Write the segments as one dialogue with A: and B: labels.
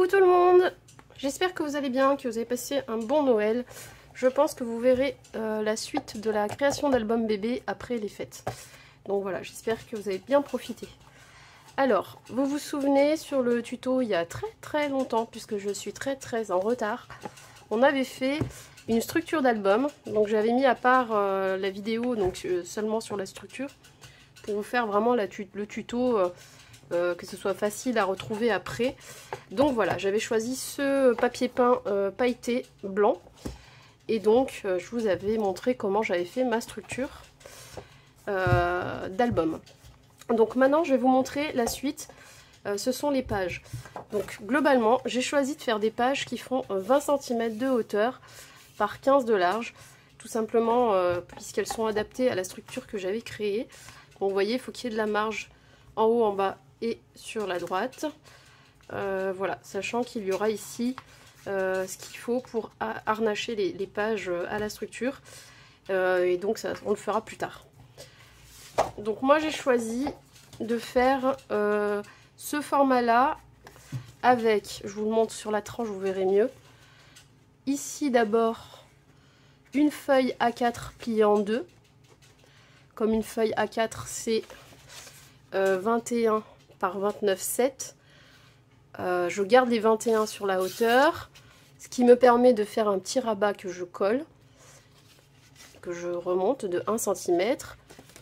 A: Coucou tout le monde, j'espère que vous allez bien, que vous avez passé un bon Noël. Je pense que vous verrez la suite de la création d'album bébé après les fêtes. Donc voilà, j'espère que vous avez bien profité. Alors, vous vous souvenez, sur le tuto il y a très longtemps, puisque je suis très en retard, on avait fait une structure d'album. Donc j'avais mis à part la vidéo, donc seulement sur la structure, pour vous faire vraiment le tuto, que ce soit facile à retrouver après. Donc voilà, j'avais choisi ce papier peint pailleté blanc. Et donc je vous avais montré comment j'avais fait ma structure d'album. Donc maintenant je vais vous montrer la suite. Ce sont les pages. Donc globalement j'ai choisi de faire des pages qui font 20 cm de hauteur par 15 de large. Tout simplement puisqu'elles sont adaptées à la structure que j'avais créée. Donc vous voyez, il faut qu'il y ait de la marge en haut, en bas et sur la droite. Voilà, sachant qu'il y aura ici ce qu'il faut pour harnacher les pages à la structure. Et donc ça, on le fera plus tard. Donc moi j'ai choisi de faire ce format là avec, je vous le montre sur la tranche, vous verrez mieux. Ici d'abord une feuille A4 pliée en deux. Comme une feuille A4 c'est 21 par 29,7. Je garde les 21 sur la hauteur, ce qui me permet de faire un petit rabat que je colle, que je remonte de 1 cm,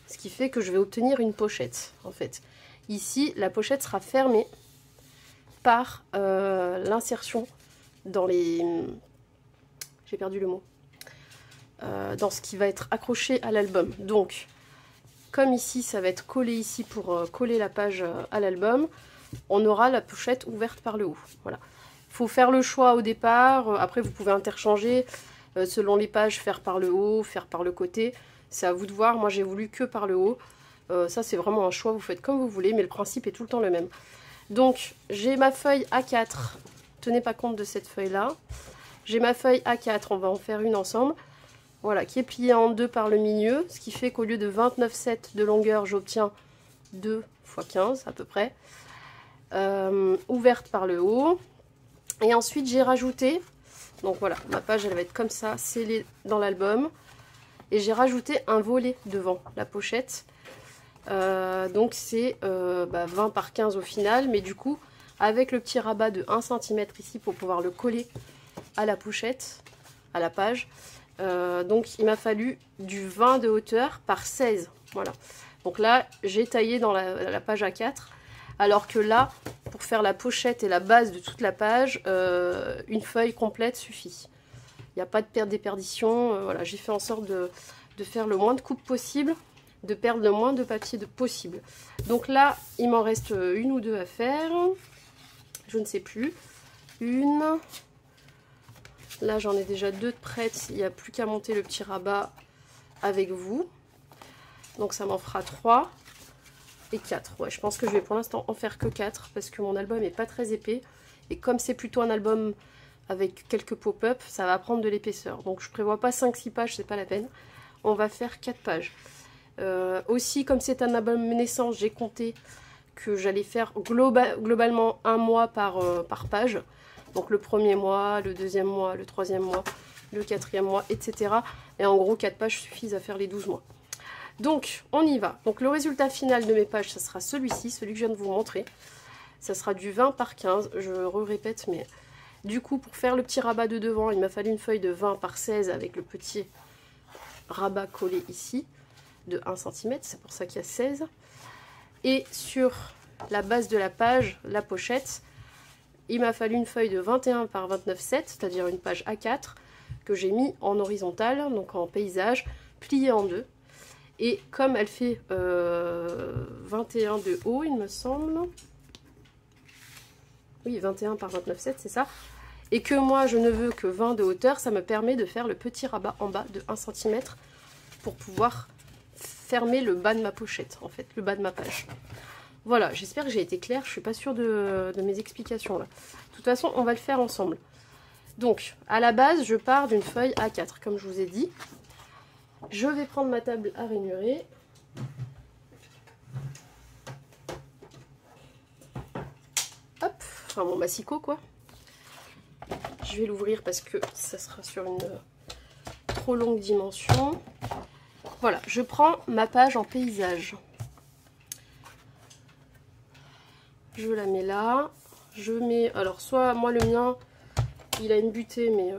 A: ce qui fait que je vais obtenir une pochette en fait. Ici, la pochette sera fermée par l'insertion dans les... J'ai perdu le mot. Dans ce qui va être accroché à l'album. Donc, comme ici, ça va être collé ici pour coller la page à l'album, on aura la pochette ouverte par le haut. Voilà. Il faut faire le choix au départ. Après, vous pouvez interchanger selon les pages, faire par le haut, faire par le côté. C'est à vous de voir. Moi, j'ai voulu que par le haut. Ça, c'est vraiment un choix. Vous faites comme vous voulez, mais le principe est tout le temps le même. Donc, j'ai ma feuille A4. Tenez pas compte de cette feuille-là. J'ai ma feuille A4. On va en faire une ensemble. Voilà, qui est pliée en deux par le milieu. Ce qui fait qu'au lieu de 29,7 de longueur, j'obtiens 2 x 15 à peu près. Ouverte par le haut. Et ensuite j'ai rajouté, donc voilà, ma page elle va être comme ça, scellée dans l'album, et j'ai rajouté un volet devant la pochette. Donc c'est 20 par 15 au final, mais du coup avec le petit rabat de 1 cm ici pour pouvoir le coller à la pochette, à la page. Donc il m'a fallu du 20 de hauteur par 16, voilà. Donc là j'ai taillé dans la page A4. Alors que là, pour faire la pochette et la base de toute la page, une feuille complète suffit. Il n'y a pas de déperdition. Voilà, j'ai fait en sorte de faire le moins de coupes possible, de perdre le moins de papier possible. Donc là, il m'en reste une ou deux à faire. Je ne sais plus. Une. Là, j'en ai déjà deux de prêtes. Il n'y a plus qu'à monter le petit rabat avec vous. Donc ça m'en fera 3. Et 4, ouais, je pense que je vais pour l'instant en faire que 4 parce que mon album est pas très épais et comme c'est plutôt un album avec quelques pop-up, ça va prendre de l'épaisseur, donc je prévois pas 5-6 pages, c'est pas la peine, on va faire 4 pages. Aussi, comme c'est un album naissance, j'ai compté que j'allais faire globalement un mois par page, donc le premier mois, le deuxième mois, le troisième mois, le quatrième mois, etc. Et en gros 4 pages suffisent à faire les 12 mois. Donc, on y va. Donc, le résultat final de mes pages, ça sera celui-ci, celui que je viens de vous montrer. Ça sera du 20 par 15, je répète, mais du coup, pour faire le petit rabat de devant, il m'a fallu une feuille de 20 par 16 avec le petit rabat collé ici, de 1 cm, c'est pour ça qu'il y a 16. Et sur la base de la page, la pochette, il m'a fallu une feuille de 21 par 29,7, c'est-à-dire une page A4, que j'ai mis en horizontale, donc en paysage, pliée en deux. Et comme elle fait 21 de haut, il me semble. Oui, 21 par 29,7, c'est ça. Et que moi, je ne veux que 20 de hauteur, ça me permet de faire le petit rabat en bas de 1 cm pour pouvoir fermer le bas de ma pochette, en fait, le bas de ma page. Voilà, j'espère que j'ai été claire. Je suis pas sûre de mes explications là. De toute façon, on va le faire ensemble. Donc, à la base, je pars d'une feuille A4, comme je vous ai dit. Je vais prendre ma table à rainurer. Hop, enfin mon massicot quoi. je vais l'ouvrir parce que ça sera sur une trop longue dimension. Voilà, je prends ma page en paysage. Je la mets là. Je mets, alors soit moi le mien, il a une butée, mais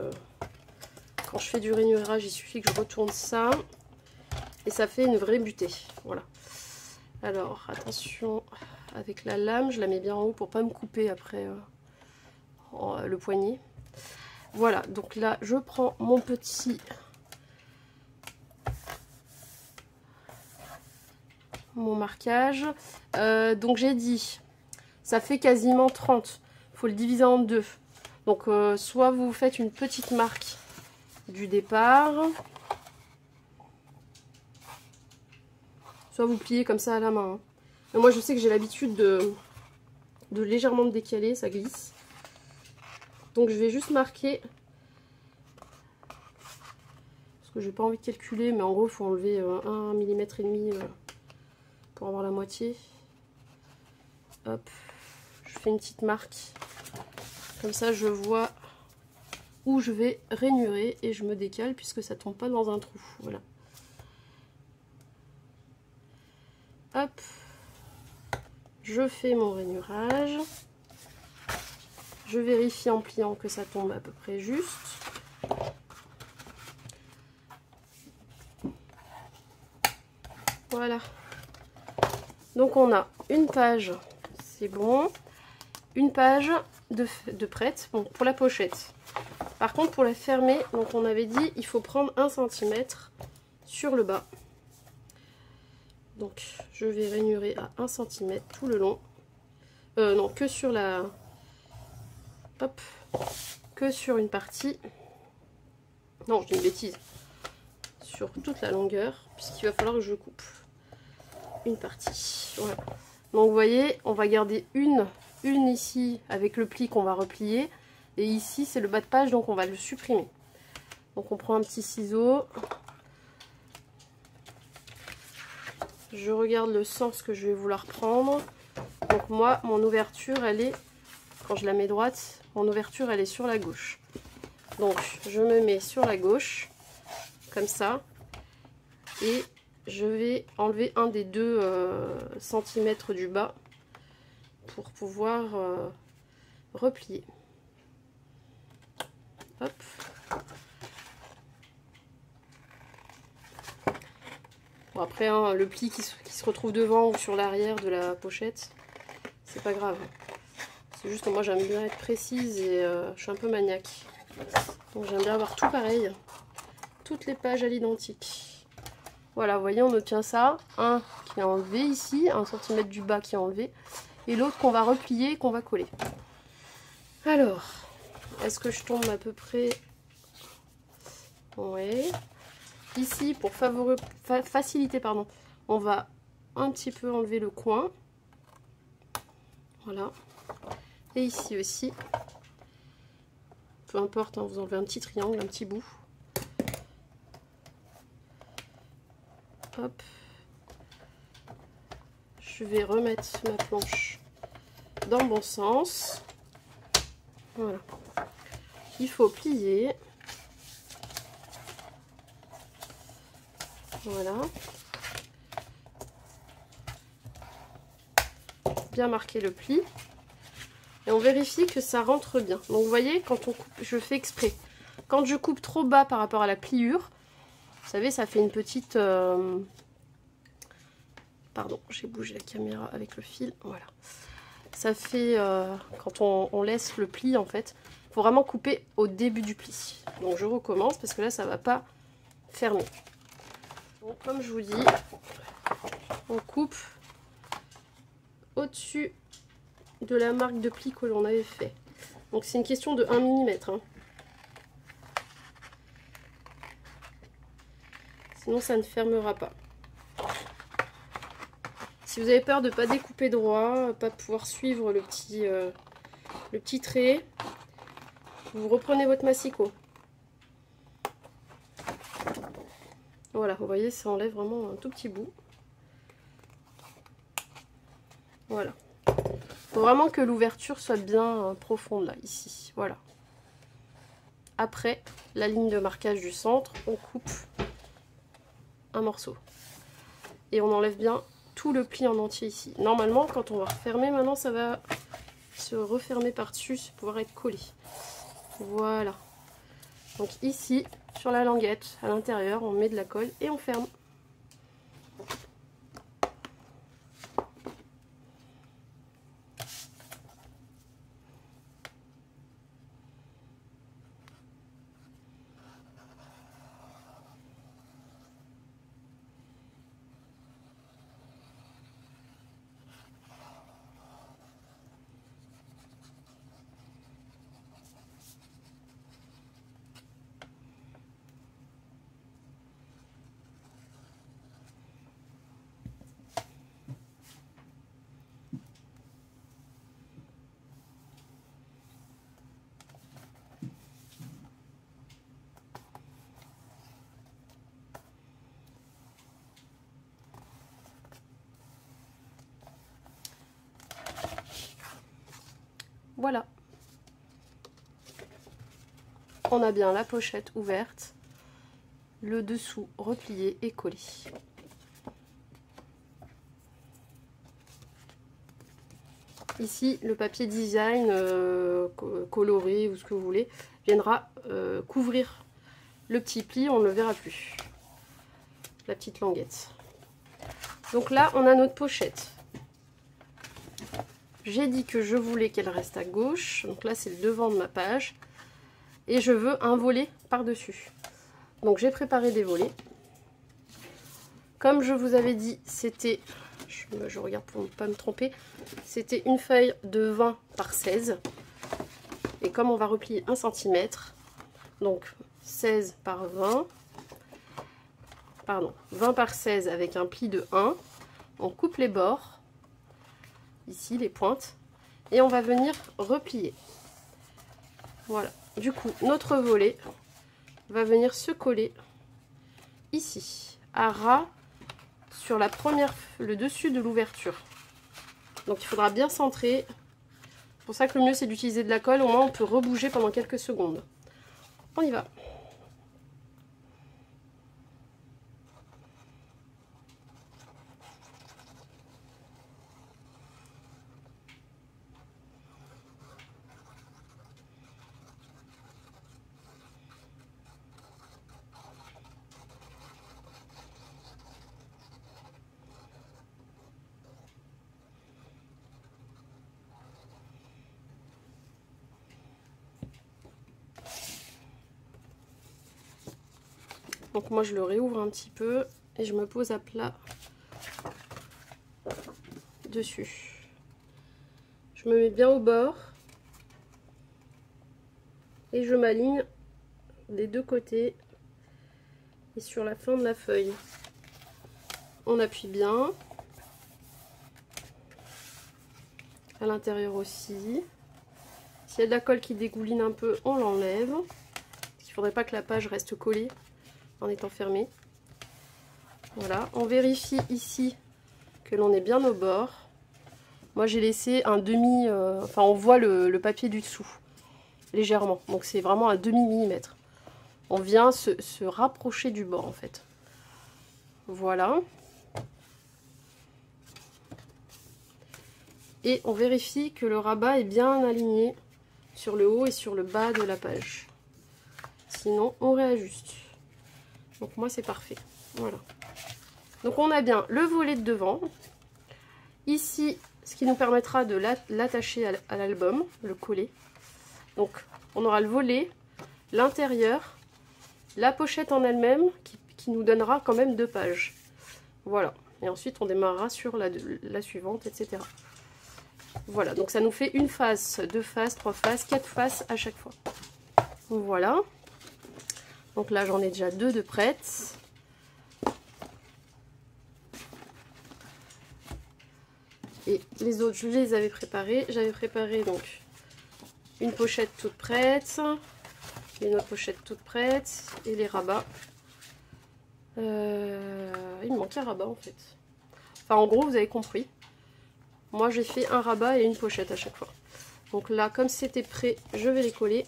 A: quand je fais du rainurage, il suffit que je retourne ça. Et ça fait une vraie butée. Voilà. Alors, attention avec la lame, je la mets bien en haut pour pas me couper après le poignet. Voilà, donc là, je prends mon petit... mon marquage. Donc j'ai dit, ça fait quasiment 30. Il faut le diviser en deux. Donc soit vous faites une petite marque du départ, soit vous pliez comme ça à la main. Hein. Mais moi je sais que j'ai l'habitude de légèrement me décaler, ça glisse. Donc je vais juste marquer, parce que j'ai pas envie de calculer, mais en gros il faut enlever 1,5 mm pour avoir la moitié. Hop, je fais une petite marque. Comme ça je vois où je vais rainurer et je me décale puisque ça tombe pas dans un trou. Voilà. Hop, je fais mon rainurage. Je vérifie en pliant que ça tombe à peu près juste. Voilà. Donc on a une page, c'est bon. Une page de prête, bon, pour la pochette. Par contre pour la fermer, donc on avait dit il faut prendre 1 cm sur le bas. Donc je vais rainurer à 1 cm tout le long. Non, que sur la... Hop, que sur une partie. Non, je dis une bêtise. Sur toute la longueur, puisqu'il va falloir que je coupe une partie. Voilà. Donc vous voyez, on va garder une ici avec le pli qu'on va replier. Et ici, c'est le bas de page, donc on va le supprimer. Donc on prend un petit ciseau. Je regarde le sens que je vais vouloir prendre. Donc moi, mon ouverture, elle est, quand je la mets droite, mon ouverture, elle est sur la gauche. Donc je me mets sur la gauche, comme ça. Et je vais enlever un des 2 centimètres du bas pour pouvoir replier. Hop. Bon après, hein, le pli qui se retrouve devant ou sur l'arrière de la pochette, c'est pas grave. C'est juste que moi j'aime bien être précise et je suis un peu maniaque. Donc j'aime bien avoir tout pareil. Toutes les pages à l'identique. Voilà, vous voyez, on obtient ça. Un qui est enlevé ici, 1 cm du bas qui est enlevé. Et l'autre qu'on va replier et qu'on va coller. Alors, est-ce que je tombe à peu près? Ouais. Ici, pour faciliter, pardon, on va un petit peu enlever le coin. Voilà. Et ici aussi. Peu importe, hein, vous enlevez un petit triangle, un petit bout. Hop. Je vais remettre ma planche dans le bon sens. Voilà. Il faut plier. Voilà. Bien marquer le pli. Et on vérifie que ça rentre bien. Donc vous voyez, quand on coupe, je fais exprès. Quand je coupe trop bas par rapport à la pliure, vous savez, ça fait une petite... Pardon, j'ai bougé la caméra avec le fil. Voilà. Ça fait, quand on laisse le pli, en fait, il faut vraiment couper au début du pli. Donc je recommence parce que là, ça ne va pas fermer. Donc comme je vous dis, on coupe au-dessus de la marque de pli que l'on avait fait. Donc c'est une question de 1 mm. Hein. Sinon ça ne fermera pas. Si vous avez peur de ne pas découper droit, pas pouvoir suivre le petit trait, vous reprenez votre massicot. Voilà, vous voyez, ça enlève vraiment un tout petit bout. Voilà. Il faut vraiment que l'ouverture soit bien profonde là, ici. Voilà. après la ligne de marquage du centre, on coupe un morceau. Et on enlève bien tout le pli en entier ici. Normalement, quand on va refermer, maintenant ça va se refermer par-dessus, pouvoir être collé. Voilà. Donc ici, sur la languette, à l'intérieur, on met de la colle et on ferme. Voilà. On a bien la pochette ouverte, le dessous replié et collé. Ici, le papier design coloré ou ce que vous voulez viendra couvrir le petit pli, on ne le verra plus. La petite languette. Donc là, on a notre pochette. J'ai dit que je voulais qu'elle reste à gauche. Donc là, c'est le devant de ma page. Et je veux un volet par-dessus. Donc j'ai préparé des volets. Comme je vous avais dit, c'était... Je regarde pour ne pas me tromper. C'était une feuille de 20 par 16. Et comme on va replier 1 cm, donc 16 par 20... Pardon, 20 par 16 avec un pli de 1. On coupe les bords. Ici les pointes, et on va venir replier. Voilà, du coup notre volet va venir se coller ici à ras sur la première, le dessus de l'ouverture. Donc il faudra bien centrer. C'est pour ça que le mieux c'est d'utiliser de la colle, au moins on peut rebouger pendant quelques secondes. On y va. Donc moi je le réouvre un petit peu et je me pose à plat dessus. Je me mets bien au bord et je m'aligne des deux côtés et sur la fin de la feuille. On appuie bien. À l'intérieur aussi. S'il y a de la colle qui dégouline un peu, on l'enlève. Il ne faudrait pas que la page reste collée en étant fermée. Voilà, on vérifie ici que l'on est bien au bord. Moi j'ai laissé un demi, enfin on voit le papier du dessous, légèrement. Donc c'est vraiment un demi-millimètre. On vient se rapprocher du bord en fait. Voilà. Et on vérifie que le rabat est bien aligné sur le haut et sur le bas de la page. Sinon on réajuste. Donc moi c'est parfait. Voilà. Donc on a bien le volet de devant. Ici, ce qui nous permettra de l'attacher à l'album, le coller. Donc on aura le volet, l'intérieur, la pochette en elle-même qui nous donnera quand même 2 pages. Voilà. Et ensuite on démarrera sur la suivante, etc. Voilà, donc ça nous fait une face, 2 faces, 3 faces, 4 faces à chaque fois. Voilà. Donc là j'en ai déjà 2 de prêtes. Et les autres je les avais préparées. J'avais préparé donc une pochette toute prête, une autre pochette toute prête et les rabats. Il me manque un rabat en fait. Enfin en gros vous avez compris. Moi j'ai fait un rabat et une pochette à chaque fois. Donc là comme c'était prêt je vais les coller.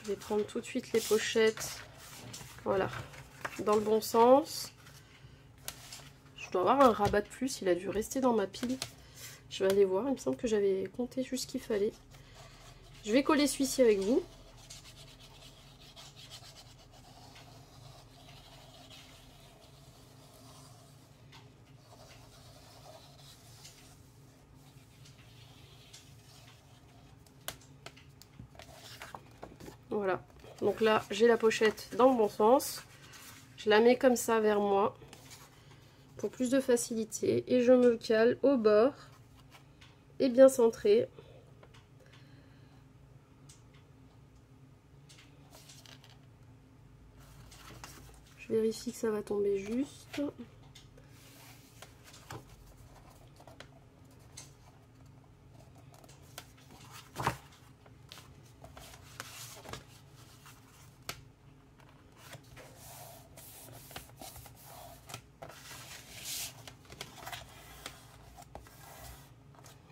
A: Je vais prendre tout de suite les pochettes. Voilà, dans le bon sens. Je dois avoir un rabat de plus, il a dû rester dans ma pile. Je vais aller voir, il me semble que j'avais compté juste ce qu'il fallait. Je vais coller celui-ci avec vous. Voilà, donc là j'ai la pochette dans le bon sens. Je la mets comme ça vers moi pour plus de facilité et je me cale au bord et bien centré. Je vérifie que ça va tomber juste.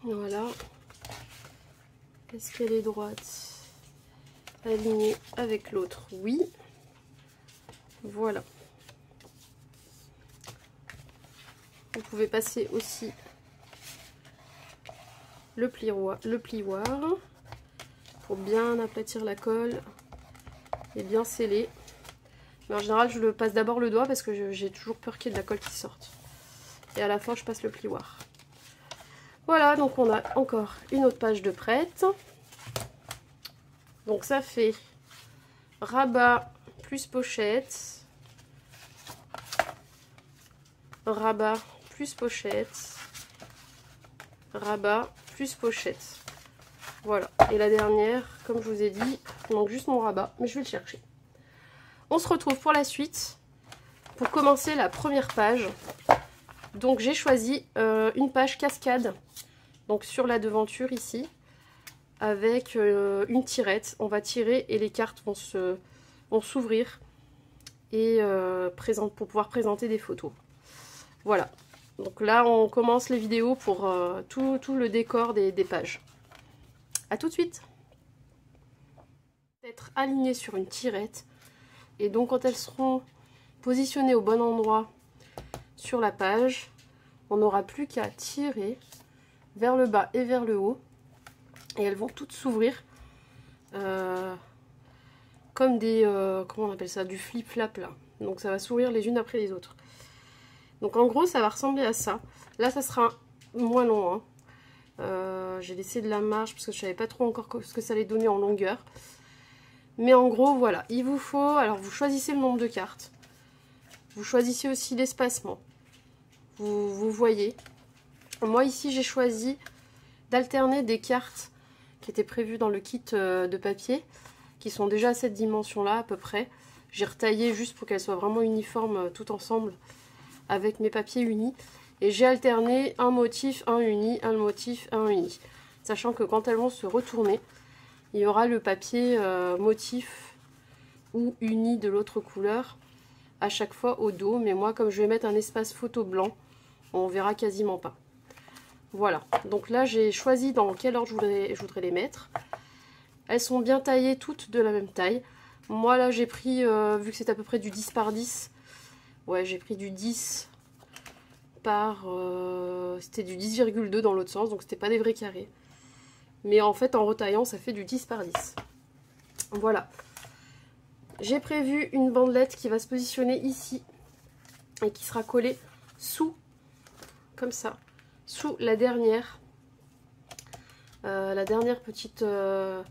A: Voilà. Est-ce qu'elle est droite? Alignée avec l'autre? Oui. Voilà. Vous pouvez passer aussi le plioir pour bien aplatir la colle et bien sceller. Mais en général, je le passe d'abord le doigt parce que j'ai toujours peur qu'il y ait de la colle qui sorte. Et à la fin, je passe le plioir. Voilà, donc on a encore une autre page de prête. Donc ça fait rabat plus pochette, rabat plus pochette, rabat plus pochette. Voilà, et la dernière, comme je vous ai dit, il manque juste mon rabat, mais je vais le chercher. On se retrouve pour la suite, pour commencer la première page. Donc j'ai choisi une page cascade, donc sur la devanture ici, avec une tirette. On va tirer et les cartes vont s'ouvrir et pour pouvoir présenter des photos. Voilà, donc là on commence les vidéos pour tout le décor des pages. A tout de suite. Être alignées sur une tirette, et donc quand elles seront positionnées au bon endroit sur la page, on n'aura plus qu'à tirer vers le bas et vers le haut et elles vont toutes s'ouvrir comme des comment on appelle ça, du flip flap là. Donc ça va s'ouvrir les unes après les autres. Donc en gros ça va ressembler à ça. Là ça sera moins long, hein. J'ai laissé de la marge parce que je savais pas trop encore ce que ça allait donner en longueur. Mais en gros voilà, il vous faut, alors vous choisissez le nombre de cartes, vous choisissez aussi l'espacement. Vous voyez, moi ici j'ai choisi d'alterner des cartes qui étaient prévues dans le kit de papier, qui sont déjà à cette dimension là à peu près. J'ai retaillé juste pour qu'elles soient vraiment uniformes tout ensemble avec mes papiers unis. Et j'ai alterné un motif, un uni, un motif, un uni. Sachant que quand elles vont se retourner, il y aura le papier motif ou uni de l'autre couleur à chaque fois au dos. Mais moi comme je vais mettre un espace photo blanc, on verra quasiment pas. Voilà, donc là j'ai choisi dans quel ordre je voudrais les mettre. Elles sont bien taillées, toutes de la même taille. Moi là j'ai pris, vu que c'est à peu près du 10 par 10, ouais j'ai pris du 10 par... c'était du 10,2 dans l'autre sens, donc c'était pas des vrais carrés. Mais en fait en retaillant ça fait du 10 par 10. Voilà. J'ai prévu une bandelette qui va se positionner ici et qui sera collée sous, comme ça, sous la dernière petite... le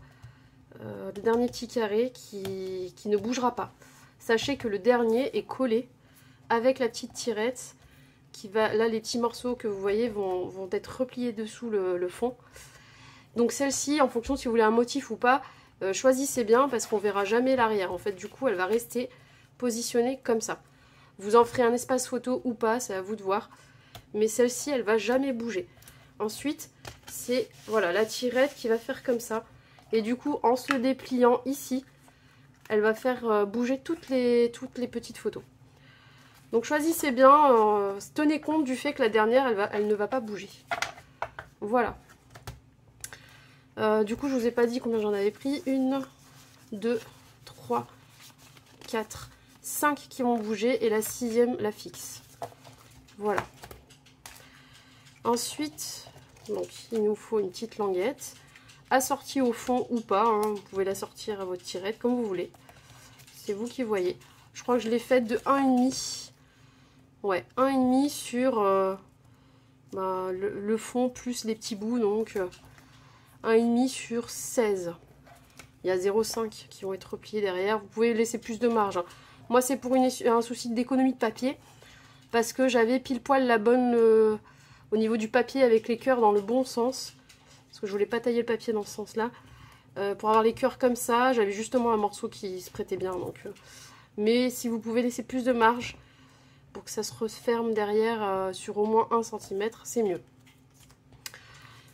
A: dernier petit carré qui ne bougera pas. Sachez que le dernier est collé avec la petite tirette qui va, là les petits morceaux que vous voyez vont être repliés dessous le fond. Donc celle-ci, en fonction si vous voulez un motif ou pas, choisissez bien parce qu'on verra jamais l'arrière. En fait du coup elle va rester positionnée comme ça. Vous en ferez un espace photo ou pas, c'est à vous de voir. Mais celle-ci elle va jamais bouger. Ensuite c'est voilà la tirette qui va faire comme ça. Et du coup, en se dépliant ici, elle va faire bouger toutes les petites photos. Donc choisissez bien, tenez compte du fait que la dernière, elle ne va pas bouger. Voilà. Du coup, je vous ai pas dit combien j'en avais pris. 1, 2, 3, 4, 5 qui vont bouger et la 6e la fixe. Voilà. Ensuite, donc, il nous faut une petite languette, assortie au fond ou pas, hein. Vous pouvez l'assortir à votre tirette comme vous voulez. C'est vous qui voyez. Je crois que je l'ai faite de 1,5. Ouais, 1,5 sur le fond plus les petits bouts, donc 1,5 sur 16. Il y a 0,5 qui vont être repliés derrière. Vous pouvez laisser plus de marge, hein. Moi, c'est pour un souci d'économie de papier, parce que j'avais pile poil la bonne... au niveau du papier avec les cœurs dans le bon sens. Parce que je voulais pas tailler le papier dans ce sens-là. Pour avoir les cœurs comme ça, j'avais justement un morceau qui se prêtait bien. Donc, mais si vous pouvez laisser plus de marge pour que ça se referme derrière sur au moins 1 cm, c'est mieux.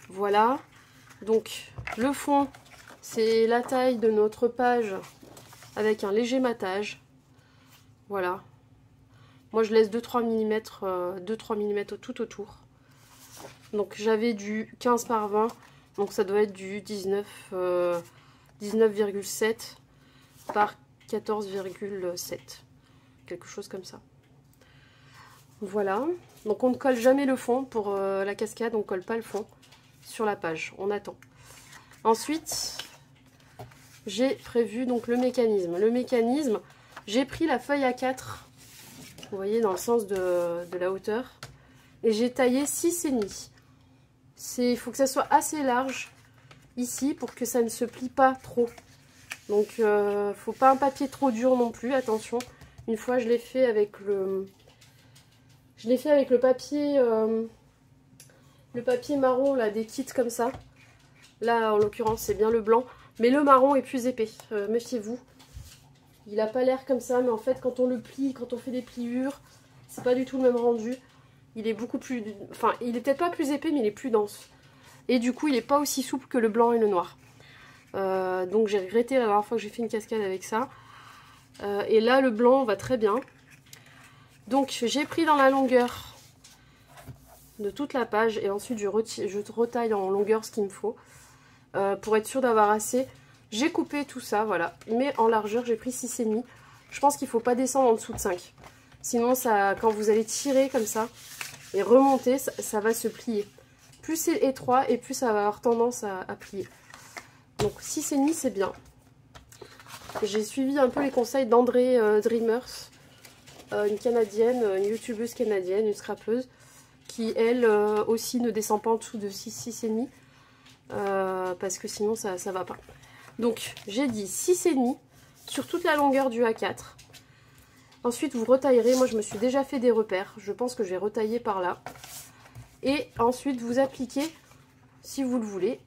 A: Voilà. Donc le fond, c'est la taille de notre page avec un léger matage. Voilà. Moi je laisse 2-3 mm tout autour. Donc j'avais du 15 par 20, donc ça doit être du 19,7 par 14,7, quelque chose comme ça. Voilà, donc on ne colle jamais le fond pour la cascade, on ne colle pas le fond sur la page, on attend. Ensuite, j'ai prévu donc le mécanisme. Le mécanisme, j'ai pris la feuille A4, vous voyez, dans le sens de la hauteur, et j'ai taillé 6,5. Il faut que ça soit assez large ici pour que ça ne se plie pas trop. Donc faut pas un papier trop dur non plus, attention. Une fois je l'ai fait avec le papier marron là, des kits comme ça. Là en l'occurrence c'est bien le blanc, mais le marron est plus épais, méfiez-vous. Il n'a pas l'air comme ça, mais en fait quand on le plie, quand on fait des pliures, c'est pas du tout le même rendu. Il est beaucoup plus... Enfin, il est peut-être pas plus épais, mais il est plus dense. Et du coup, il n'est pas aussi souple que le blanc et le noir. Donc j'ai regretté la dernière fois que j'ai fait une cascade avec ça. Et là, le blanc va très bien. Donc j'ai pris dans la longueur de toute la page. Et ensuite, je retaille en longueur ce qu'il me faut. Pour être sûr d'avoir assez. J'ai coupé tout ça, voilà. Mais en largeur, j'ai pris 6,5. Je pense qu'il ne faut pas descendre en dessous de 5. Sinon, ça, quand vous allez tirer comme ça et remonter, ça va se plier. Plus c'est étroit et plus ça va avoir tendance à plier. Donc 6,5 c'est bien. J'ai suivi un peu les conseils d'André Dreamers, une canadienne, une youtubeuse canadienne, une scrapeuse, qui elle aussi ne descend pas en dessous de 6,5 parce que sinon ça va pas. Donc j'ai dit 6,5 sur toute la longueur du A4. Ensuite vous retaillerez, moi je me suis déjà fait des repères, je pense que je vais retailler par là. Et ensuite vous appliquez, si vous le voulez,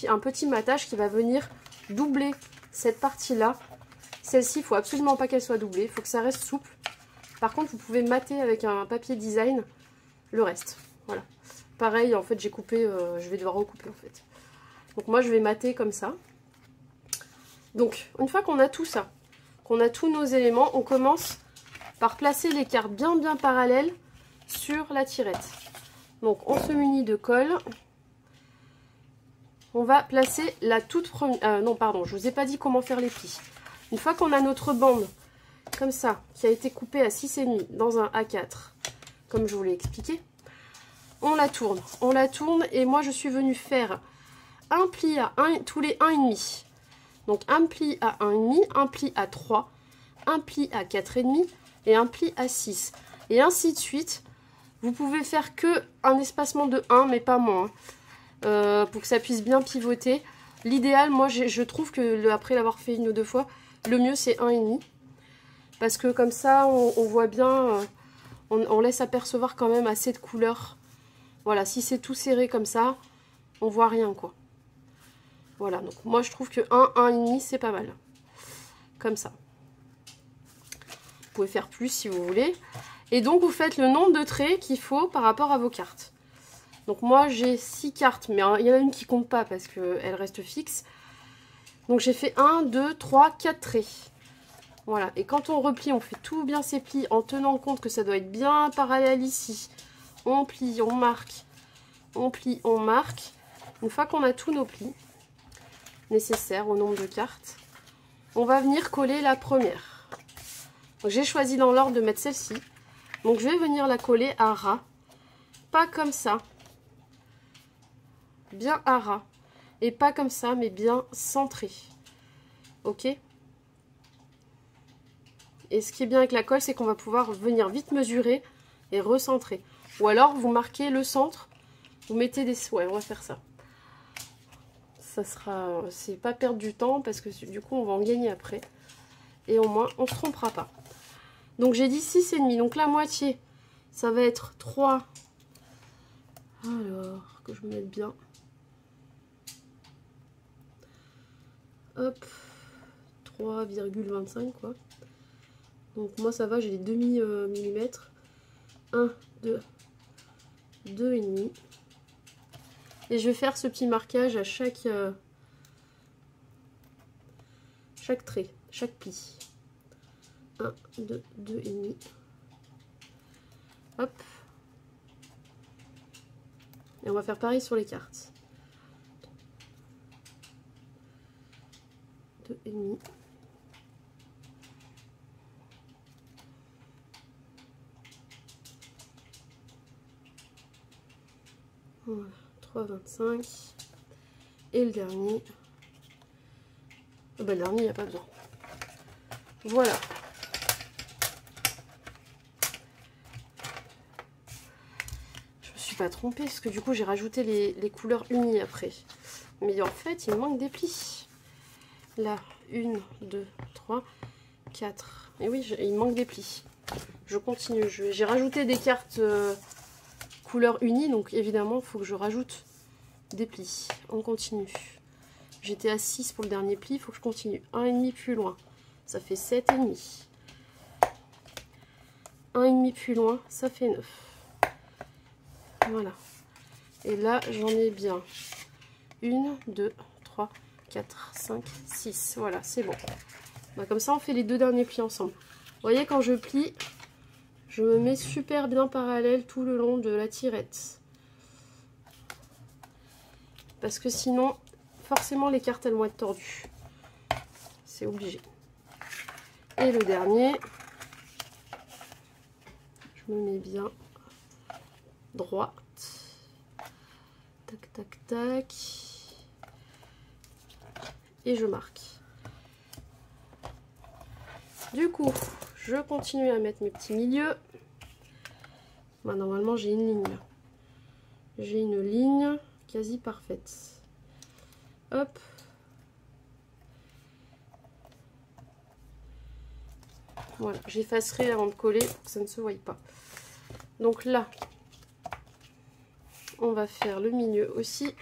A: un petit matage qui va venir doubler cette partie-là. Celle-ci, il ne faut absolument pas qu'elle soit doublée, il faut que ça reste souple. Par contre, vous pouvez mater avec un papier design le reste. Voilà. Pareil, en fait, j'ai coupé, je vais devoir recouper en fait. Donc moi, je vais mater comme ça. Donc, une fois qu'on a tout ça, qu'on a tous nos éléments, on commence par placer les cartes bien parallèles sur la tirette. Donc on se munit de colle. On va placer la toute première... non pardon, je vous ai pas dit comment faire les plis. Une fois qu'on a notre bande comme ça, qui a été coupée à 6,5 dans un A4, comme je vous l'ai expliqué, on la tourne. On la tourne et moi je suis venue faire un pli à 1, tous les 1,5. Donc un pli à 1,5, un pli à 3, un pli à 4,5 et un pli à 6. Et ainsi de suite. Vous pouvez faire que un espacement de 1, mais pas moins. Pour que ça puisse bien pivoter. L'idéal, moi, je trouve que après l'avoir fait 1 ou 2 fois, le mieux c'est 1,5. Parce que comme ça, on voit bien, on laisse apercevoir quand même assez de couleurs. Voilà, si c'est tout serré comme ça, on voit rien, quoi. Voilà, donc moi je trouve que 1,5 c'est pas mal. Comme ça. Vous pouvez faire plus si vous voulez. Et donc vous faites le nombre de traits qu'il faut par rapport à vos cartes. Donc moi j'ai 6 cartes, mais il y en a une qui compte pas parce qu'elle reste fixe. Donc j'ai fait 1, 2, 3, 4 traits. Voilà, et quand on replie, on fait tout bien ces plis en tenant compte que ça doit être bien parallèle ici. On plie, on marque, on plie, on marque. Une fois qu'on a tous nos plis nécessaires au nombre de cartes, on va venir coller la première. J'ai choisi dans l'ordre de mettre celle-ci. Donc je vais venir la coller à ras. Pas comme ça. Bien à ras. Et pas comme ça, mais bien centré. Ok? Et ce qui est bien avec la colle, c'est qu'on va pouvoir venir vite mesurer et recentrer. Ou alors, vous marquez le centre, vous mettez des... Ouais, on va faire ça. Ça sera... C'est pas perdre du temps, parce que du coup, on va en gagner après. Et au moins, on se trompera pas. Donc, j'ai dit 6,5. Donc, la moitié, ça va être 3. Alors, que je me mette bien. Hop. 3,25 quoi. Donc moi ça va, j'ai les demi millimètres. 1, 2, 2,5. Et je vais faire ce petit marquage à chaque trait, chaque pli. 1, 2, 2,5. Hop. Et on va faire pareil sur les cartes. 2,5. Voilà, 3,25. Et le dernier. Oh bah, le dernier, il n'y a pas besoin. Voilà. Je me suis pas trompée, parce que du coup, j'ai rajouté les couleurs unies après. Mais en fait, il me manque des plis. Là, 1, 2, 3, 4. Et oui, il me manque des plis. Je continue. J'ai rajouté des cartes couleurs unies, donc évidemment, il faut que je rajoute des plis. On continue. J'étais à 6 pour le dernier pli, il faut que je continue. 1,5 plus loin, ça fait 7,5. 1,5 plus loin, ça fait 9. Voilà. Et là, j'en ai bien 1, 2, 3, 4, 5, 6. Voilà, c'est bon. Bah, comme ça, on fait les deux derniers plis ensemble. Vous voyez, quand je plie, je me mets super bien parallèle tout le long de la tirette. Parce que sinon, forcément, les cartes, elles vont être tordues. C'est obligé. Et le dernier, je me mets bien droite. Tac, tac, tac. Et je marque. Du coup, je continue à mettre mes petits milieux. Bah, normalement, j'ai une ligne. J'ai une ligne quasi parfaite. Hop. Voilà, j'effacerai avant de coller pour que ça ne se voie pas. Donc là, on va faire le milieu aussi.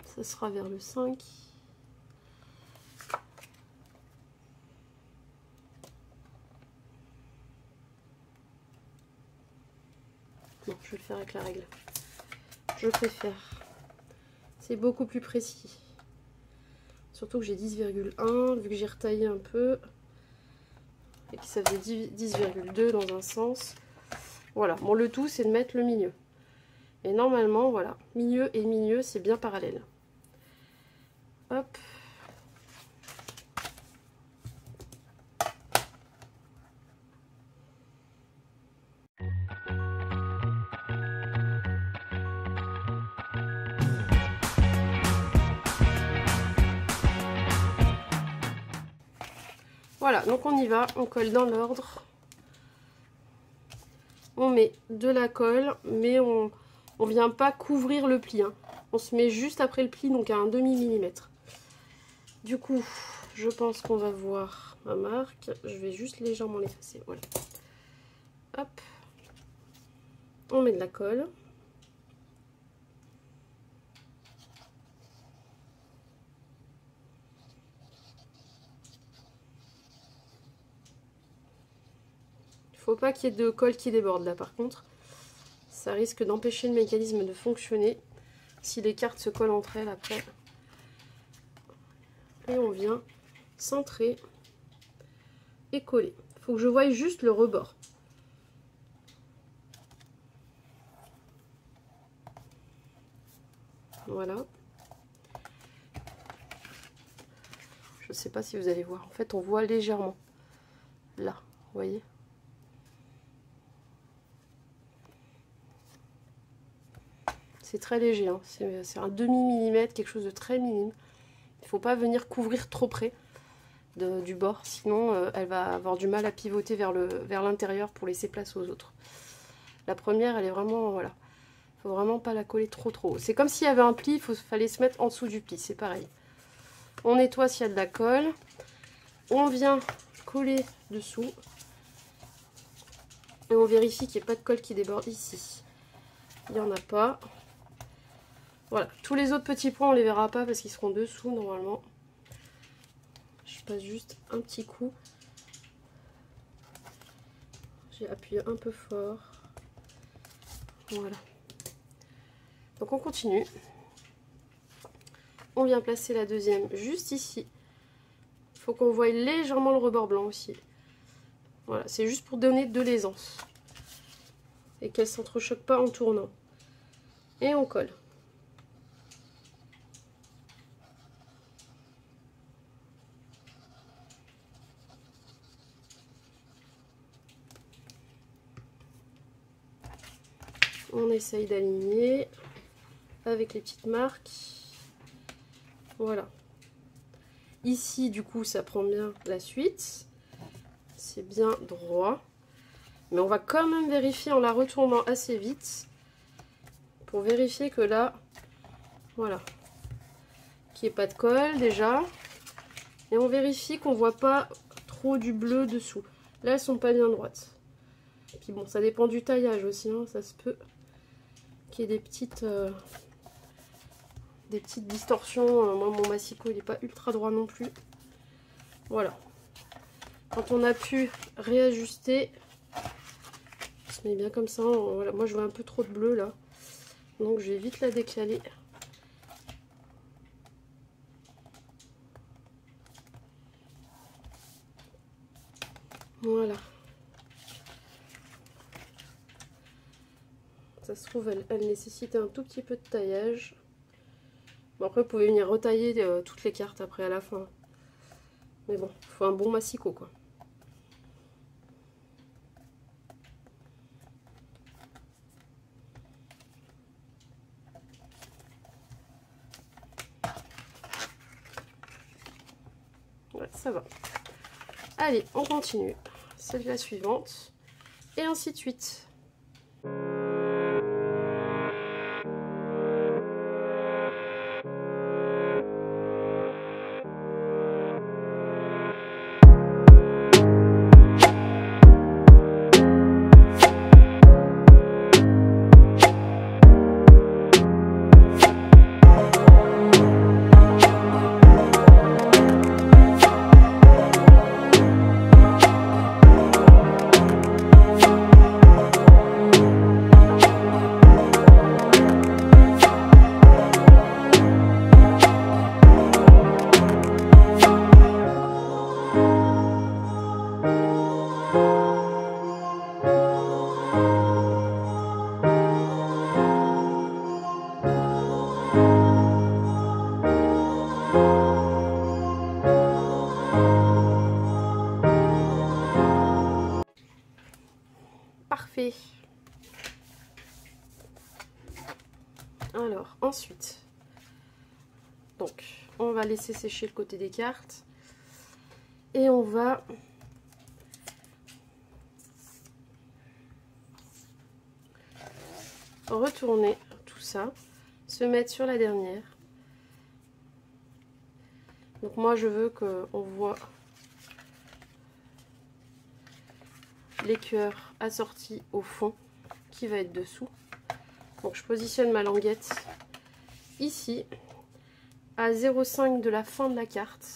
A: Ça sera vers le 5. Non, je vais le faire avec la règle. Je préfère. C'est beaucoup plus précis. Surtout que j'ai 10,1, vu que j'ai retaillé un peu. Et que ça faisait 10,2 dans un sens. Voilà, bon, le tout c'est de mettre le milieu. Et normalement, voilà, milieu et milieu, c'est bien parallèle. Hop. Voilà, donc on y va, on colle dans l'ordre. On met de la colle, mais on vient pas couvrir le pli. Hein. On se met juste après le pli, donc à un demi-millimètre. Du coup, je pense qu'on va voir ma marque. Je vais juste légèrement l'effacer. Voilà. Hop. On met de la colle. Faut pas qu'il y ait de colle qui déborde là par contre. Ça risque d'empêcher le mécanisme de fonctionner si les cartes se collent entre elles après. Et on vient centrer et coller. Faut que je voie juste le rebord. Voilà. Je sais pas si vous allez voir. En fait, on voit légèrement. Là, vous voyez. C'est très léger, hein. C'est un demi-millimètre, quelque chose de très minime. Il ne faut pas venir couvrir trop près du bord, sinon elle va avoir du mal à pivoter vers l'intérieur pour laisser place aux autres. La première, elle est vraiment, voilà. Il ne faut vraiment pas la coller trop haut. C'est comme s'il y avait un pli, il fallait se mettre en dessous du pli, c'est pareil. On nettoie s'il y a de la colle. On vient coller dessous. Et on vérifie qu'il n'y ait pas de colle qui déborde ici. Il n'y en a pas. Voilà, tous les autres petits points on les verra pas parce qu'ils seront dessous normalement. Je passe juste un petit coup. J'ai appuyé un peu fort. Voilà. Donc on continue. On vient placer la deuxième juste ici. Il faut qu'on voie légèrement le rebord blanc aussi. Voilà, c'est juste pour donner de l'aisance. Et qu'elle ne s'entrechoque pas en tournant. Et on colle. On essaye d'aligner avec les petites marques. Voilà. Ici, du coup, ça prend bien la suite. C'est bien droit. Mais on va quand même vérifier en la retournant assez vite. Pour vérifier que là, voilà. Qu'il n'y ait pas de colle déjà. Et on vérifie qu'on ne voit pas trop du bleu dessous. Là, elles sont pas bien droites. Et puis bon, ça dépend du taillage aussi. Hein, ça se peut qu'il y ait des petites distorsions. Moi, mon massicot, il n'est pas ultra droit non plus. Voilà. Quand on a pu réajuster, on se met bien comme ça. Voilà. Moi, je vois un peu trop de bleu là. Donc, je vais vite la décaler. Voilà. Ça se trouve, elle nécessite un tout petit peu de taillage. Bon, après, vous pouvez venir retailler toutes les cartes après à la fin. Mais bon, il faut un bon massicot, quoi. Ouais, ça va. Allez, on continue. C'est la suivante. Et ainsi de suite. Parfait. Alors, ensuite, donc, on va laisser sécher le côté des cartes. Et on va retourner tout ça, se mettre sur la dernière. Donc moi, je veux qu'on voit l'écueur assortie au fond qui va être dessous. Donc je positionne ma languette ici à 0,5 de la fin de la carte.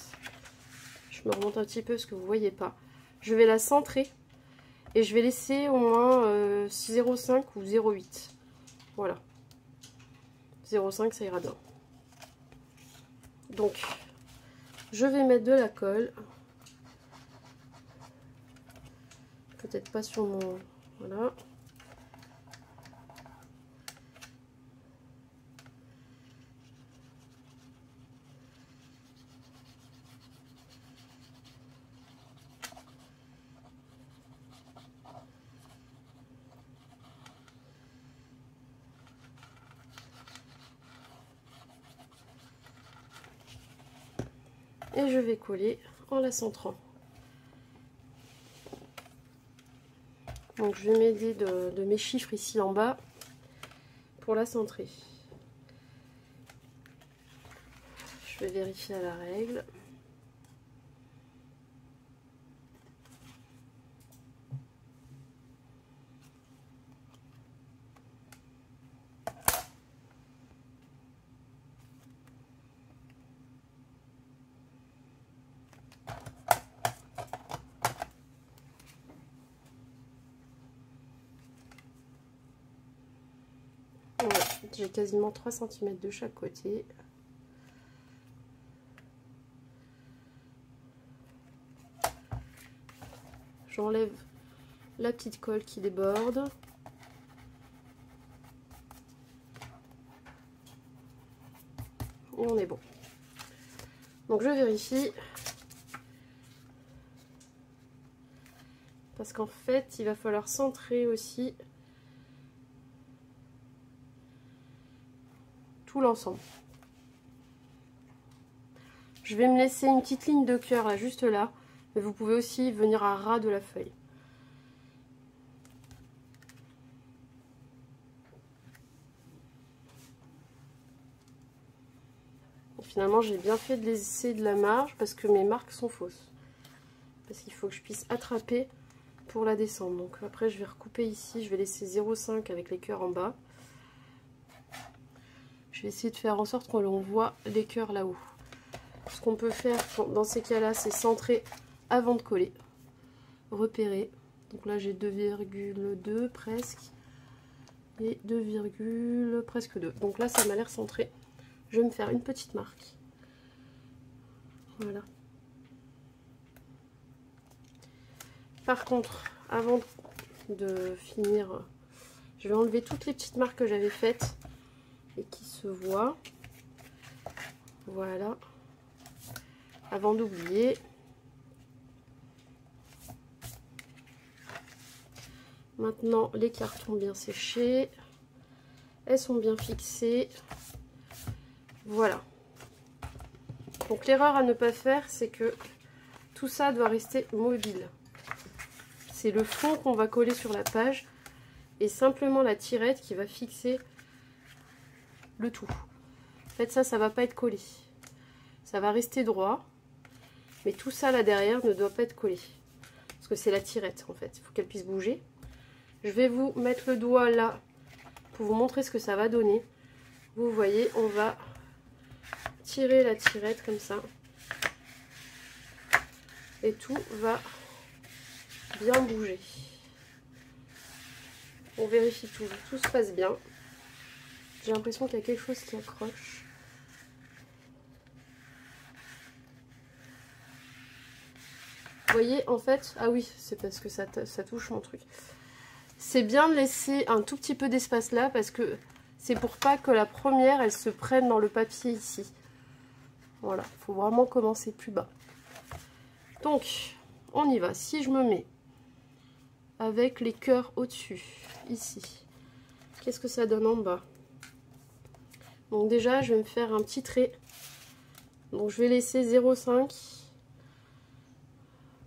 A: Je me remonte un petit peu parce que vous ne voyez pas. Je vais la centrer et je vais laisser au moins 0,5 ou 0,8. Voilà. 0,5 ça ira bien. Donc je vais mettre de la colle. Peut-être pas sur mon... Voilà. Et je vais coller en la centrant. Donc je vais m'aider de mes chiffres ici en bas pour la centrer. Je vais vérifier à la règle. Voilà, j'ai quasiment 3 cm de chaque côté. J'enlève la petite colle qui déborde. Et on est bon. Donc je vérifie. Parce qu'en fait, il va falloir centrer aussi tout l'ensemble. Je vais me laisser une petite ligne de cœur là, juste là. Mais vous pouvez aussi venir à ras de la feuille. Et finalement, j'ai bien fait de laisser de la marge parce que mes marques sont fausses. Parce qu'il faut que je puisse attraper pour la descendre. Donc après, je vais recouper ici. Je vais laisser 0,5 avec les cœurs en bas. Je vais essayer de faire en sorte qu'on voit les cœurs là-haut. Ce qu'on peut faire dans ces cas-là, c'est centrer avant de coller. Repérer. Donc là, j'ai 2,2 presque. Et 2, presque 2. Donc là, ça m'a l'air centré. Je vais me faire une petite marque. Voilà. Par contre, avant de finir, je vais enlever toutes les petites marques que j'avais faites et qui se voient. Voilà. Avant d'oublier. Maintenant, les cartes sont bien séchées. Elles sont bien fixées. Voilà. Donc l'erreur à ne pas faire, c'est que tout ça doit rester mobile. C'est le fond qu'on va coller sur la page et simplement la tirette qui va fixer le tout. En fait, ça va pas être collé. Ça va rester droit. Mais tout ça là derrière ne doit pas être collé. Parce que c'est la tirette en fait. Il faut qu'elle puisse bouger. Je vais vous mettre le doigt là pour vous montrer ce que ça va donner. Vous voyez, on va tirer la tirette comme ça. Et tout va bien bouger. On vérifie tout. Tout se passe bien. J'ai l'impression qu'il y a quelque chose qui accroche. Vous voyez, en fait, ah oui, c'est parce que ça touche mon truc. C'est bien de laisser un tout petit peu d'espace là parce que c'est pour pas que la première elle se prenne dans le papier ici. Voilà, il faut vraiment commencer plus bas. Donc, on y va. Si je me mets avec les cœurs au-dessus, ici, qu'est-ce que ça donne en bas? Donc déjà, je vais me faire un petit trait. Donc je vais laisser 0,5.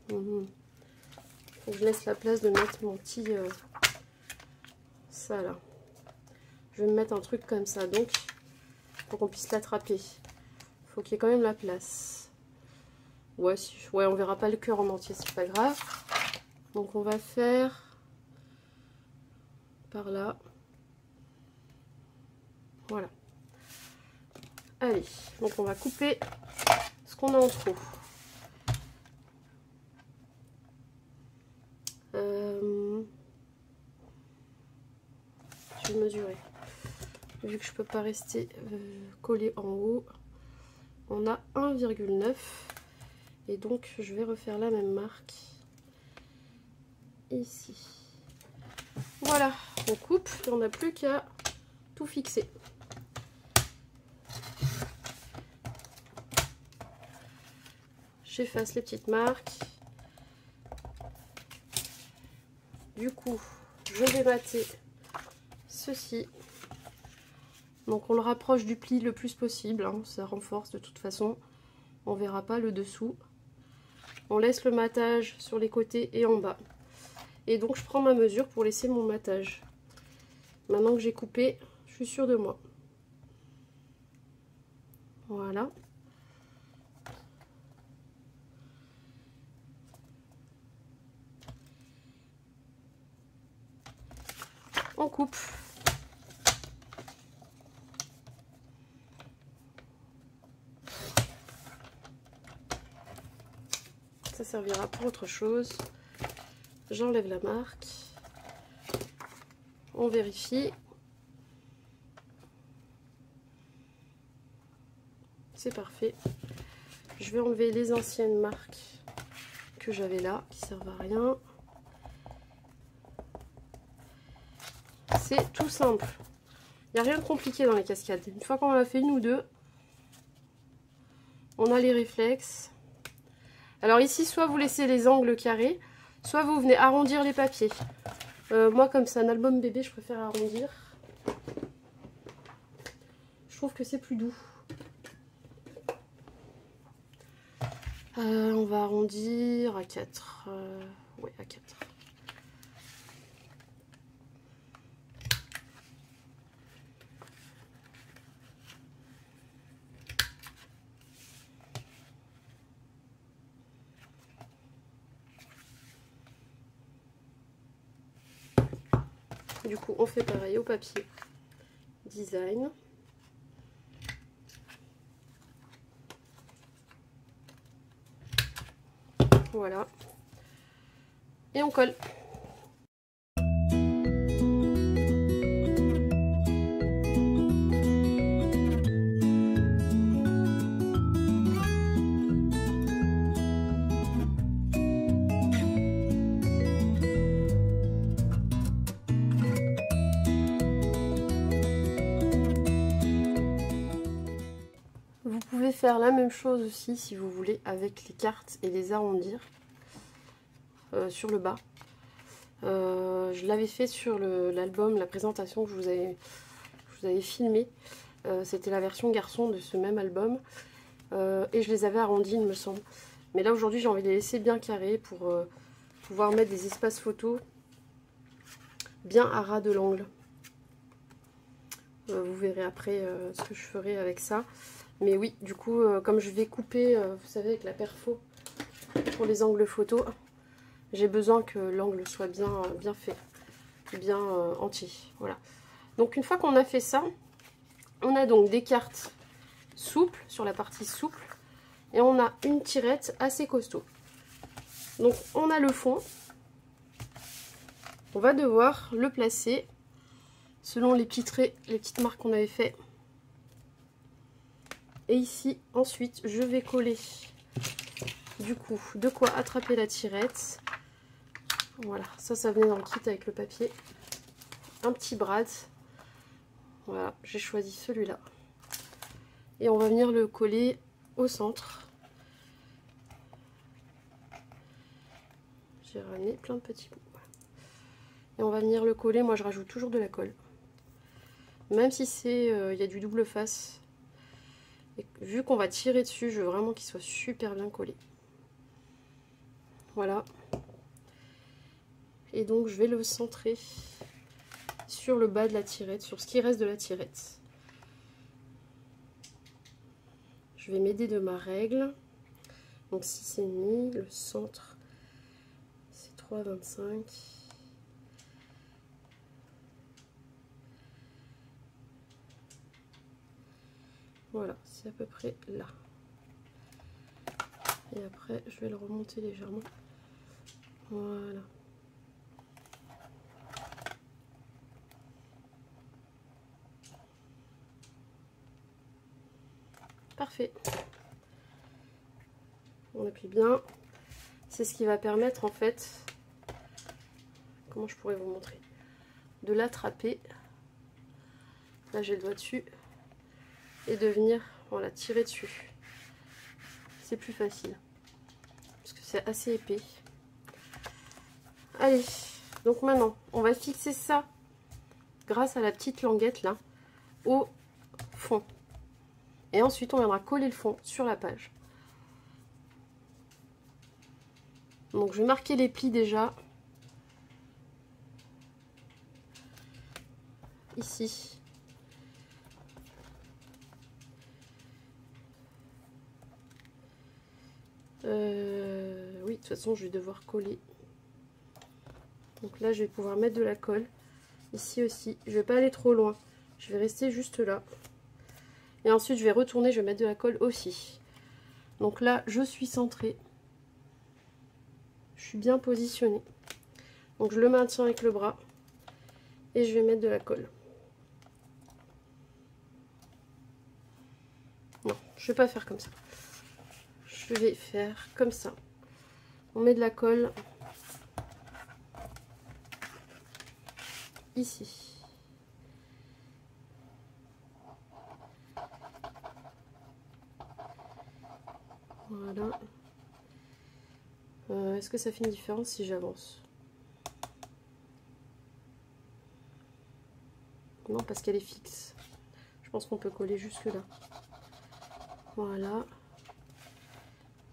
A: Faut que je laisse la place de mettre mon petit... ça là. Je vais me mettre un truc comme ça. Donc, pour qu'on puisse l'attraper. Il faut qu'il y ait quand même la place. Ouais, on verra pas le cœur en entier, c'est pas grave. Donc on va faire par là. Voilà. Allez, donc on va couper ce qu'on a en trop. Je vais mesurer. Vu que je peux pas rester collé en haut, on a 1,9 et donc je vais refaire la même marque ici. Voilà, on coupe et on n'a plus qu'à tout fixer. J'efface les petites marques. Du coup, je vais mater ceci. Donc on le rapproche du pli le plus possible, hein, ça renforce de toute façon. On verra pas le dessous. On laisse le matage sur les côtés et en bas. Et donc je prends ma mesure pour laisser mon matage. Maintenant que j'ai coupé, je suis sûre de moi. Voilà. On coupe. Ça servira pour autre chose. J'enlève la marque. On vérifie. C'est parfait. Je vais enlever les anciennes marques que j'avais là, qui ne servent à rien. C'est tout simple. Il n'y a rien de compliqué dans les cascades. Une fois qu'on en a fait une ou deux, on a les réflexes. Alors ici, soit vous laissez les angles carrés, soit vous venez arrondir les papiers. Moi, comme c'est un album bébé, je préfère arrondir. Je trouve que c'est plus doux. On va arrondir à 4. Ouais, à 4. Du coup, on fait pareil au papier design. Voilà. Et on colle. Vous pouvez faire la même chose aussi si vous voulez avec les cartes et les arrondir sur le bas. Je l'avais fait sur l'album, la présentation que je vous avais filmé. C'était la version garçon de ce même album. Et je les avais arrondis, il me semble. Mais là aujourd'hui j'ai envie de les laisser bien carrés pour pouvoir mettre des espaces photos bien à ras de l'angle. Vous verrez après ce que je ferai avec ça. Mais oui, du coup, comme je vais couper, vous savez, avec la perfo pour les angles photos, j'ai besoin que l'angle soit bien fait, bien entier. Voilà. Donc une fois qu'on a fait ça, on a donc des cartes souples sur la partie souple et on a une tirette assez costaud. Donc on a le fond. On va devoir le placer selon les petits traits, les petites marques qu'on avait fait. Et ici, ensuite, je vais coller, du coup, de quoi attraper la tirette. Voilà, ça venait dans le kit avec le papier. Un petit brad. Voilà, j'ai choisi celui-là. Et on va venir le coller au centre. J'ai ramené plein de petits bouts. Voilà. Et on va venir le coller. Moi, je rajoute toujours de la colle. Même si il y a du double face. Et vu qu'on va tirer dessus, je veux vraiment qu'il soit super bien collé. Voilà. Et donc je vais le centrer sur le bas de la tirette, sur ce qui reste de la tirette. Je vais m'aider de ma règle. Donc 6,5, le centre c'est 3,25. Voilà, c'est à peu près là. Et après, je vais le remonter légèrement. Voilà. Parfait. On appuie bien. C'est ce qui va permettre en fait, comment je pourrais vous montrer, de l'attraper. Là j'ai le doigt dessus. Et de venir, voilà, tirer dessus. C'est plus facile. Parce que c'est assez épais. Allez, donc maintenant, on va fixer ça, grâce à la petite languette là, au fond. Et ensuite, on viendra coller le fond sur la page. Donc je vais marquer les plis déjà. Ici. Oui, de toute façon je vais devoir coller. Donc là je vais pouvoir mettre de la colle. Ici aussi. Je vais pas aller trop loin. Je vais rester juste là. Et ensuite je vais retourner, je vais mettre de la colle aussi. Donc là je suis centrée. Je suis bien positionnée. Donc je le maintiens avec le bras. Et je vais mettre de la colle. Non, je vais pas faire comme ça. Je vais faire comme ça. On met de la colle ici. Voilà. Est-ce que ça fait une différence si j'avance? Non, parce qu'elle est fixe. Je pense qu'on peut coller jusque là. Voilà.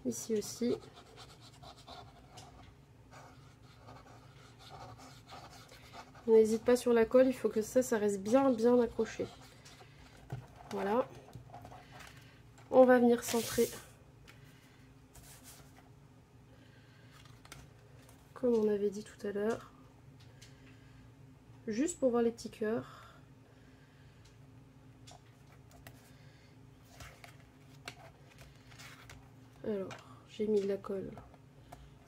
A: Ici aussi. On n'hésite pas sur la colle, il faut que ça reste bien accroché. Voilà. On va venir centrer. Comme on avait dit tout à l'heure. Juste pour voir les petits cœurs. Alors, j'ai mis de la colle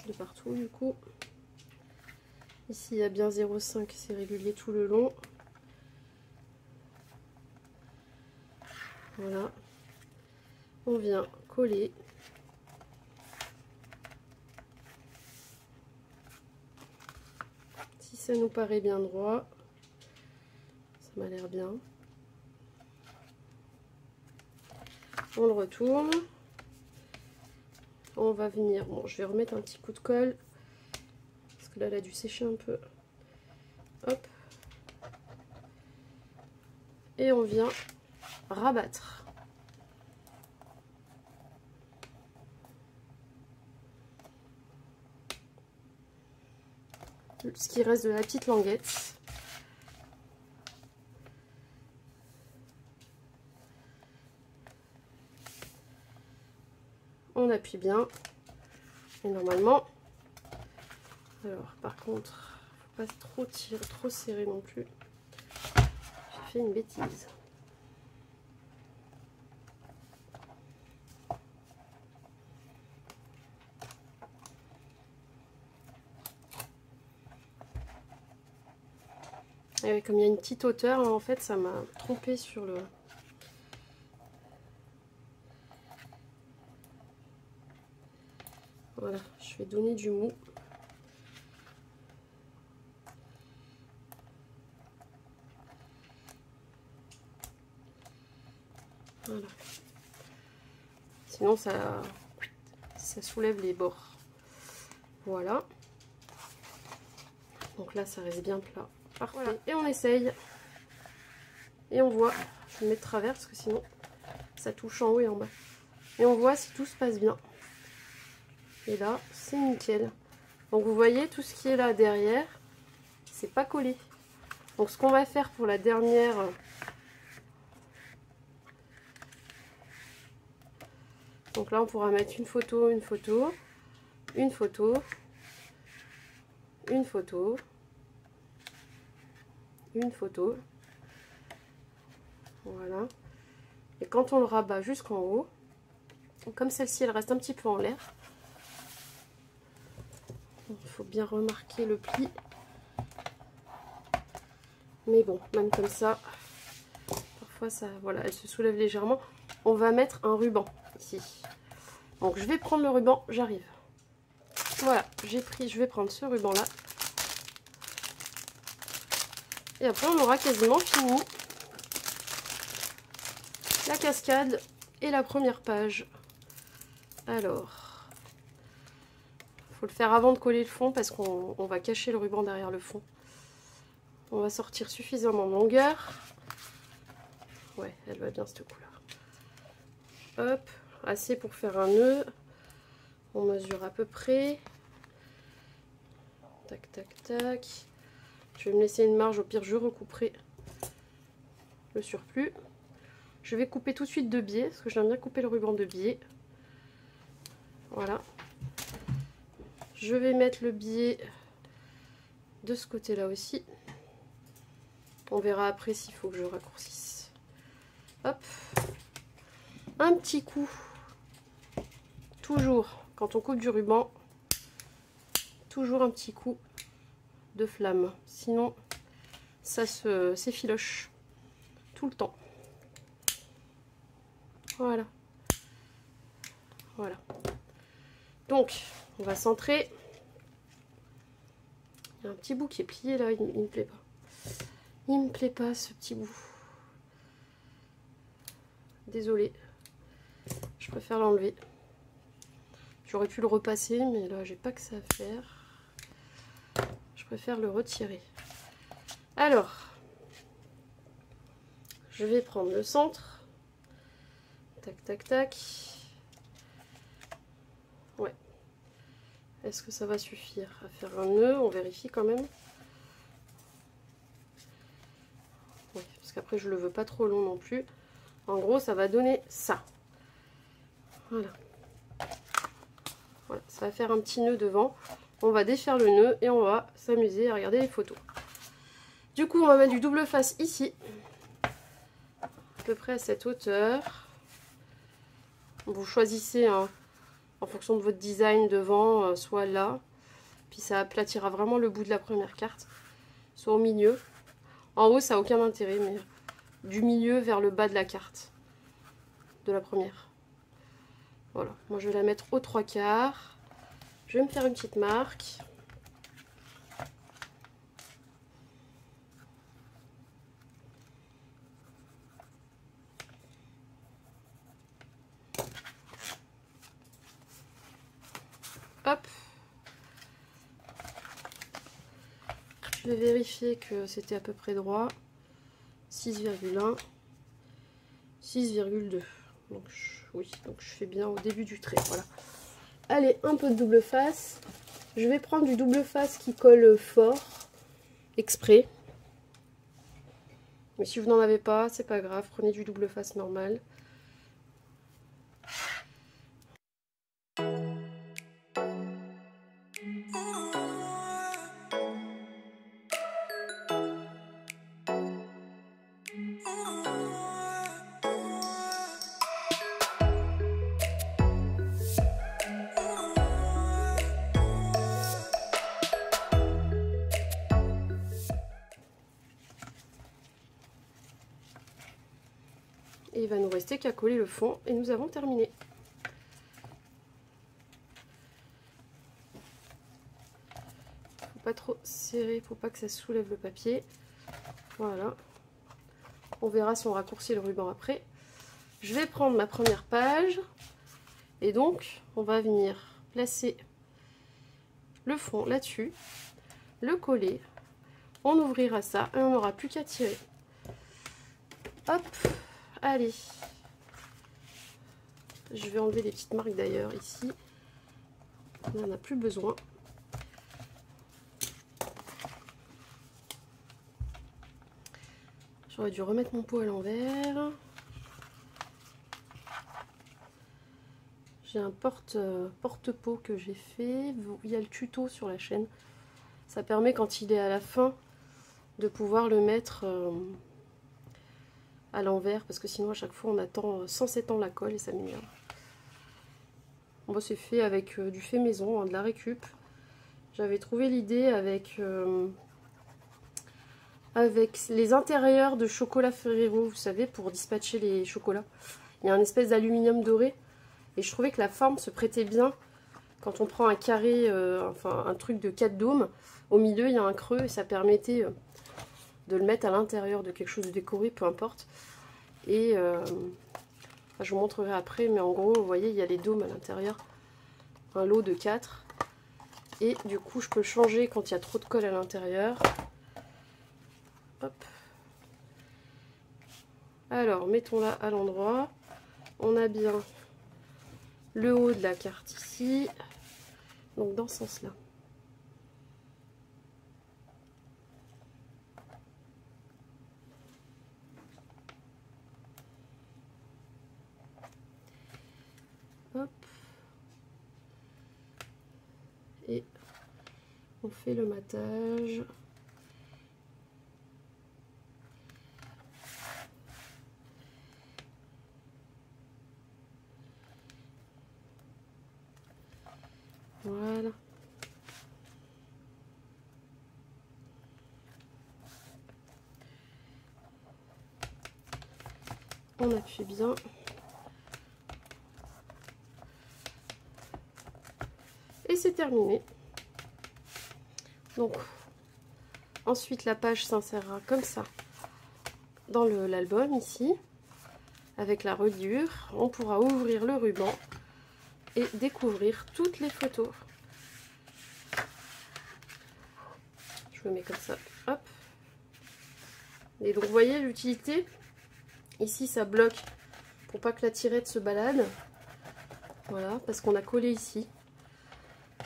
A: de partout du coup. Ici, il y a bien 0,5, c'est régulier tout le long. Voilà. On vient coller. Si ça nous paraît bien droit, ça m'a l'air bien. On le retourne. On va venir, bon je vais remettre un petit coup de colle, parce que là elle a dû sécher un peu. Hop. Et on vient rabattre. Ce qui reste de la petite languette. On appuie bien. Et normalement, alors par contre, faut pas trop tirer, trop serrer non plus. J'ai fait une bêtise. Et oui, comme il y a une petite hauteur, en fait, ça m'a trompé sur le... Voilà, je vais donner du mou. Voilà. Sinon, ça soulève les bords. Voilà. Donc là, ça reste bien plat. Parfait. Voilà. Et on essaye. Et on voit. Je vais le mettre de travers parce que sinon, ça touche en haut et en bas. Et on voit si tout se passe bien. Et là, c'est nickel. Donc vous voyez, tout ce qui est là derrière, c'est pas collé. Donc ce qu'on va faire pour la dernière... Donc là, on pourra mettre une photo, une photo, une photo, une photo, une photo. Voilà. Et quand on le rabat jusqu'en haut, comme celle-ci, elle reste un petit peu en l'air. Il faut bien remarquer le pli. Mais bon, même comme ça, parfois ça, voilà, elle se soulève légèrement. On va mettre un ruban ici. Donc je vais prendre le ruban, j'arrive. Voilà, j'ai pris, je vais prendre ce ruban là. Et après on aura quasiment fini la cascade et la première page. Alors, faut le faire avant de coller le fond parce qu'on va cacher le ruban derrière le fond. On va sortir suffisamment de longueur. Ouais, elle va bien cette couleur. Hop, assez pour faire un nœud. On mesure à peu près. Tac, tac, tac. Je vais me laisser une marge, au pire je recouperai le surplus. Je vais couper tout de suite de biais, parce que j'aime bien couper le ruban de biais. Voilà. Je vais mettre le biais de ce côté-là aussi. On verra après s'il faut que je raccourcisse. Hop. Un petit coup. Toujours, quand on coupe du ruban, toujours un petit coup de flamme. Sinon, ça s'effiloche tout le temps. Voilà. Voilà. Donc, on va centrer. Il y a un petit bout qui est plié là, il me plaît pas. Il me plaît pas ce petit bout. Désolée. Je préfère l'enlever. J'aurais pu le repasser, mais là, j'ai pas que ça à faire. Je préfère le retirer. Alors, je vais prendre le centre. Tac, tac, tac. Ouais. Est-ce que ça va suffire à faire un nœud? On vérifie quand même. Oui, parce qu'après, je le veux pas trop long non plus. En gros, ça va donner ça. Voilà. Voilà, ça va faire un petit nœud devant. On va défaire le nœud et on va s'amuser à regarder les photos. Du coup, on va mettre du double face ici. À peu près à cette hauteur. Vous choisissez hein, en fonction de votre design devant, soit là. Puis ça aplatira vraiment le bout de la première carte. Soit au milieu. En haut, ça n'a aucun intérêt, mais du milieu vers le bas de la carte. De la première. Voilà, moi je vais la mettre aux 3/4. Je vais me faire une petite marque. Hop. Je vais vérifier que c'était à peu près droit. 6,1. 6,2. Donc oui, donc je fais bien au début du trait. Voilà. Allez, un peu de double face. Je vais prendre du double face qui colle fort, exprès. Mais si vous n'en avez pas, c'est pas grave. Prenez du double face normal. Et il va nous rester qu'à coller le fond et nous avons terminé. Faut pas trop serrer, faut pas que ça soulève le papier. Voilà. On verra si on raccourcit le ruban après. Je vais prendre ma première page et donc on va venir placer le fond là-dessus, le coller, on ouvrira ça et on n'aura plus qu'à tirer. Hop, allez. Je vais enlever les petites marques d'ailleurs ici. On n'en a plus besoin. J'aurais dû remettre mon pot à l'envers. J'ai un porte-pot que j'ai fait. Il y a le tuto sur la chaîne. Ça permet quand il est à la fin de pouvoir le mettre à l'envers. Parce que sinon à chaque fois on attend 107 ans la colle et ça m'énerve. Bon, c'est fait avec du fait maison, hein, de la récup. J'avais trouvé l'idée avec les intérieurs de chocolat Ferrero, vous savez, pour dispatcher les chocolats. Il y a un espèce d'aluminium doré. Et je trouvais que la forme se prêtait bien quand on prend un carré, enfin un truc de 4 dômes. Au milieu, il y a un creux et ça permettait de le mettre à l'intérieur de quelque chose de décoré, peu importe. Et je vous montrerai après, mais en gros, vous voyez, il y a les dômes à l'intérieur. Un lot de 4. Et du coup, je peux changer quand il y a trop de colle à l'intérieur. Hop. Alors, mettons-la à l'endroit. On a bien le haut de la carte ici. Donc, dans ce sens-là. On fait le matage. Voilà. On appuie bien. Et c'est terminé. Donc, ensuite la page s'insérera comme ça dans l'album ici. Avec la reliure, on pourra ouvrir le ruban et découvrir toutes les photos. Je me mets comme ça, hop. Et donc vous voyez l'utilité. Ici ça bloque pour pas que la tirette se balade. Voilà, parce qu'on a collé ici.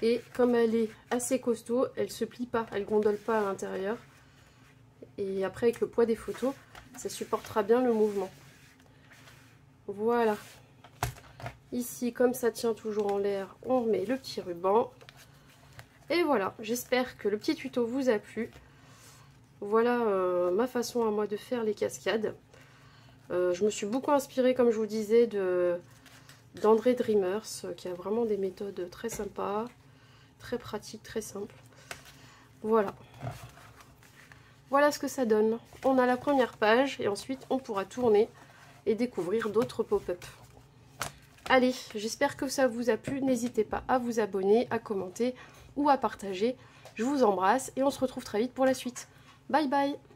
A: Et comme elle est assez costaud, elle se plie pas, elle gondole pas à l'intérieur. Et après avec le poids des photos, ça supportera bien le mouvement. Voilà. Ici, comme ça tient toujours en l'air, on met le petit ruban. Et voilà, j'espère que le petit tuto vous a plu. Voilà ma façon à moi de faire les cascades. Je me suis beaucoup inspirée, comme je vous disais, d'André Dreamers, qui a vraiment des méthodes très sympas, très pratiques, très simples. Voilà. Voilà ce que ça donne. On a la première page et ensuite on pourra tourner et découvrir d'autres pop-up. Allez, j'espère que ça vous a plu. N'hésitez pas à vous abonner, à commenter ou à partager. Je vous embrasse et on se retrouve très vite pour la suite. Bye bye!